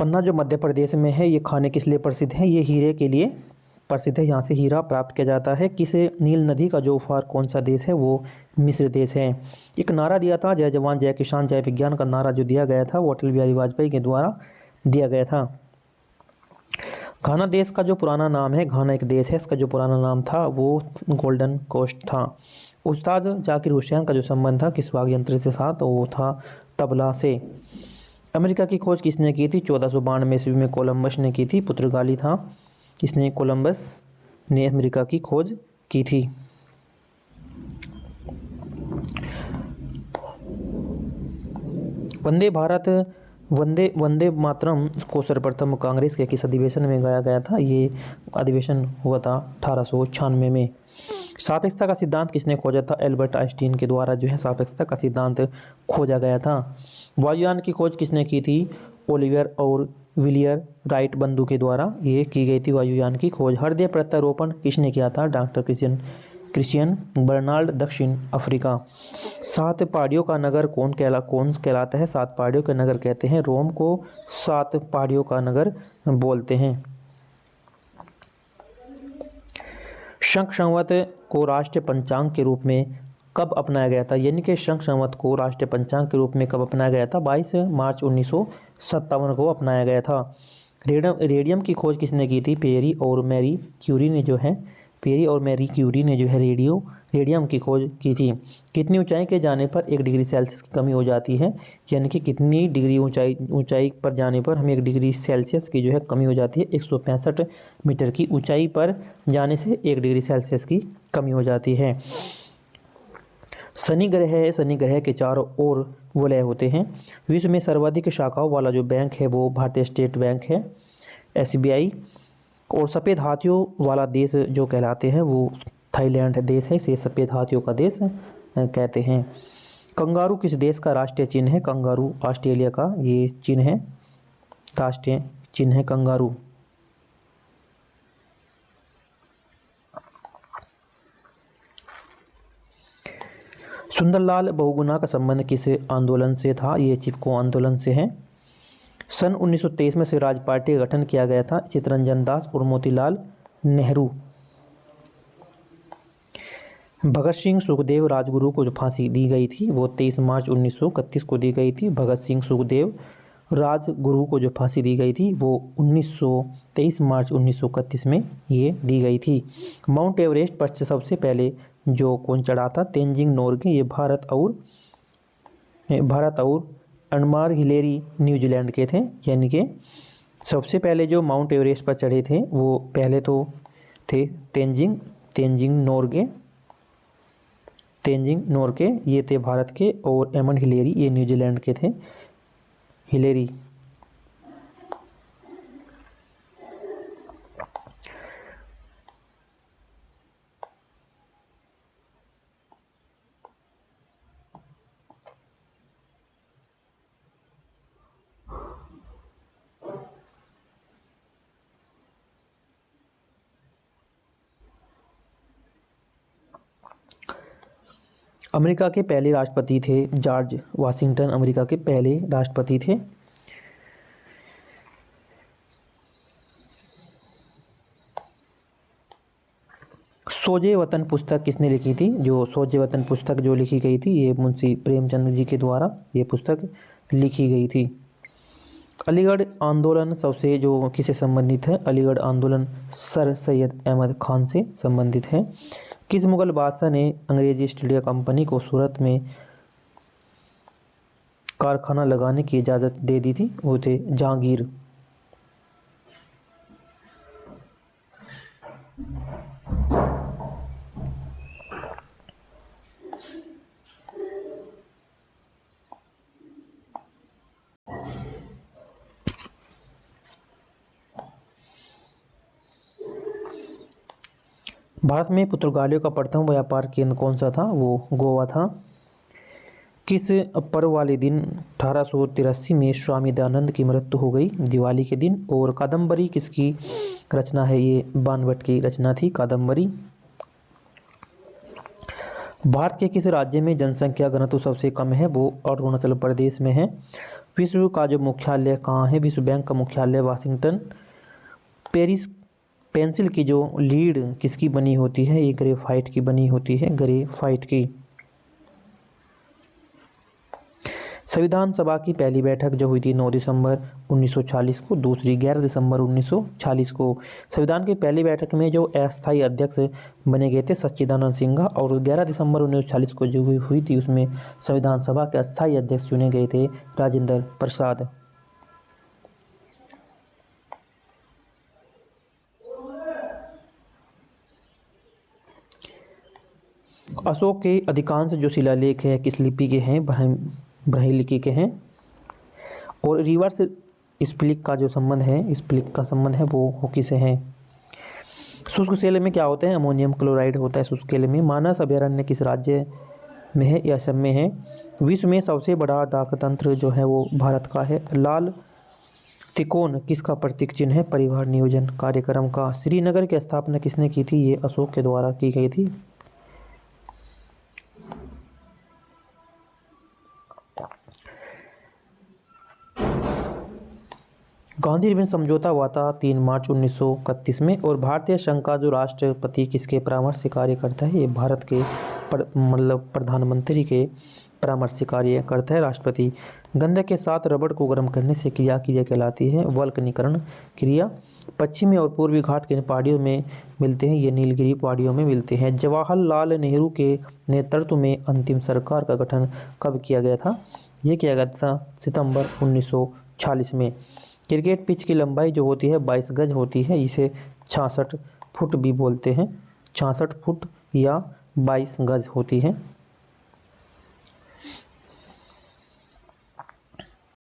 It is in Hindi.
पन्ना जो मध्य प्रदेश में है, ये खाने किस लिए प्रसिद्ध है? ये हीरे के लिए प्रसिद्ध है। यहाँ से हीरा प्राप्त किया जाता है। किस नील नदी का जो उपहार कौन सा देश है? वो मिस्र देश है। एक नारा दिया था, जय जवान जय किसान जय विज्ञान का नारा जो दिया गया था वो अटल बिहारी वाजपेयी के द्वारा दिया गया था। घाना देश का जो पुराना नाम है, घाना एक देश है, इसका जो पुराना नाम था वो गोल्डन कोस्ट था। उस्ताद जाकिर हुसैन का जो संबंध था किस वाद्य यंत्र के साथ? वो था तबला से। अमेरिका की खोज किसने की थी? 1492 ईस्वी में कोलंबस ने की थी। पुर्तगाली था, इसने कोलंबस ने अमेरिका की खोज की थी। वंदे भारत वंदे वंदे मातरम को सर्वप्रथम कांग्रेस के किस अधिवेशन में गाया गया था? ये अधिवेशन हुआ था 1896 में। सापेक्षता का सिद्धांत किसने खोजा था? एल्बर्ट आइंस्टीन के द्वारा जो है सापेक्षता का सिद्धांत खोजा गया था। वायुयान की खोज किसने की थी? ओलिवर और विलियर राइट बंधु के द्वारा ये की गई थी वायुयान की खोज। हृदय प्रत्यारोपण किसने किया था? डॉक्टर क्रिश्चियन बर्नाल्ड, दक्षिण अफ्रीका। सात पहाड़ियों का नगर कौन कहलाता है? सात पहाड़ियों का नगर कहते हैं रोम को, सात पहाड़ियों का नगर बोलते हैं। शंख संवत को राष्ट्रीय पंचांग के रूप में कब अपनाया गया था? यानी कि शंख संवत को राष्ट्रीय पंचांग के रूप में कब अपनाया गया था? 22 मार्च 1957 को अपनाया गया था। रेडियम की खोज किसने की थी? पेरी और मैरी क्यूरी ने जो है रेडियम की खोज की थी। कितनी ऊंचाई के जाने पर 1 डिग्री सेल्सियस की कमी हो जाती है? यानी कि कितनी डिग्री ऊंचाई पर जाने पर हमें 1 डिग्री सेल्सियस की जो है कमी हो जाती है? 165 मीटर की ऊंचाई पर जाने से 1 डिग्री सेल्सियस की कमी हो जाती है। शनि ग्रह के चारों ओर वलय होते हैं। विश्व में सर्वाधिक शाखाओं वाला जो बैंक है वो भारतीय स्टेट बैंक है, SBI। और सफ़ेद हाथियों वाला देश जो कहलाते हैं वो थाईलैंड देश है, इसे सफ़ेद हाथियों का देश कहते हैं। कंगारू किस देश का राष्ट्रीय चिन्ह है? कंगारू ऑस्ट्रेलिया का ये चिन्ह है, राष्ट्रीय चिन्ह है कंगारू। सुंदरलाल बहुगुणा का संबंध किस आंदोलन से था? ये चिपको आंदोलन से है। सन 1923 में स्वराज पार्टी का गठन किया गया था, चित्तरंजन दास और मोतीलाल नेहरू। भगत सिंह सुखदेव राजगुरु को जो फांसी दी गई थी वो 23 मार्च 1931 को दी गई थी। भगत सिंह सुखदेव राजगुरु को जो फांसी दी गई थी वो 23 मार्च 1931 में ये दी गई थी। माउंट एवरेस्ट पर सबसे पहले जो कौन चढ़ा था? तेंजिंग नोर्गे। ये भारत और अनमार हिलेरी न्यूजीलैंड के थे। यानी कि सबसे पहले जो माउंट एवरेस्ट पर चढ़े थे वो पहले तो थे तेंजिंग नोर्गे ये थे भारत के, और एमन हिलेरी ये न्यूजीलैंड के थे। हिलेरी। अमेरिका के पहले राष्ट्रपति थे जॉर्ज वाशिंगटन, अमेरिका के पहले राष्ट्रपति थे। सोजे वतन पुस्तक किसने लिखी थी? जो सोजे वतन पुस्तक जो लिखी गई थी ये मुंशी प्रेमचंद जी के द्वारा ये पुस्तक लिखी गई थी। अलीगढ़ आंदोलन सबसे जो किससे संबंधित है? अलीगढ़ आंदोलन सर सैयद अहमद खान से संबंधित है। किस मुगल बादशाह ने अंग्रेजी ईस्ट इंडिया कंपनी को सूरत में कारखाना लगाने की इजाज़त दे दी थी? वो थे जहांगीर। भारत में पुर्तगालियों का प्रथम व्यापार केंद्र कौन सा था? वो गोवा था। किस पर्व वाले दिन 1883 में स्वामी दयानंद की मृत्यु हो गई? दिवाली के दिन। और कादम्बरी किसकी रचना है? ये बाणभट्ट की रचना थी कादम्बरी। भारत के किस राज्य में जनसंख्या घनत्व सबसे कम है? वो अरुणाचल प्रदेश में है। विश्व का जो मुख्यालय कहाँ है? विश्व बैंक का मुख्यालय वाशिंगटन। पेरिस पेंसिल की जो लीड किसकी बनी होती है? ये ग्रेफाइट की बनी होती है, ग्रेफाइट की। संविधान सभा की पहली बैठक जो हुई थी 9 दिसंबर 1940 को, दूसरी 11 दिसंबर 1940 को। संविधान की पहली बैठक में जो अस्थायी अध्यक्ष बने गए थे सच्चिदानंद सिन्हा, और 11 दिसंबर 1940 को जो हुई थी उसमें संविधान सभा के अस्थायी अध्यक्ष चुने गए थे राजेंद्र प्रसाद। अशोक के अधिकांश जो शिलालेख है किस लिपि के हैं? ब्राह्मी लिपि के हैं। और रिवर्स स्प्लिक का जो संबंध है, स्प्लिक का संबंध है वो हॉकी से है। शुष्क सेल में क्या होते हैं? अमोनियम क्लोराइड होता है शुष्क सेल में। मानस अभयारण्य किस राज्य में है? या असम में है। विश्व में सबसे बड़ा डाक तंत्र जो है वो भारत का है। लाल त्रिकोण किसका प्रतीक चिन्ह है? परिवार नियोजन कार्यक्रम का। श्रीनगर की स्थापना किसने की थी? ये अशोक के द्वारा की गई थी। गांधी रिबन समझौता हुआ था 3 मार्च 1931 में। और भारतीय संघ का जो राष्ट्रपति किसके परामर्श से कार्य करता है? ये भारत के प्रधानमंत्री के परामर्श से कार्य करता है राष्ट्रपति। गंधक के साथ रबड़ को गर्म करने से क्रिया कहलाती है वल्कनीकरण क्रिया। पश्चिमी और पूर्वी घाट के पहाड़ियों में मिलते हैं, ये नीलगिरी पहाड़ियों में मिलते हैं। जवाहरलाल नेहरू के नेतृत्व में अंतिम सरकार का गठन कब किया गया था? ये किया गया था सितंबर 1946 में। क्रिकेट पिच की लंबाई जो होती है 22 गज होती है, इसे 66 फुट भी बोलते हैं। 66 फुट या 22 गज होती है।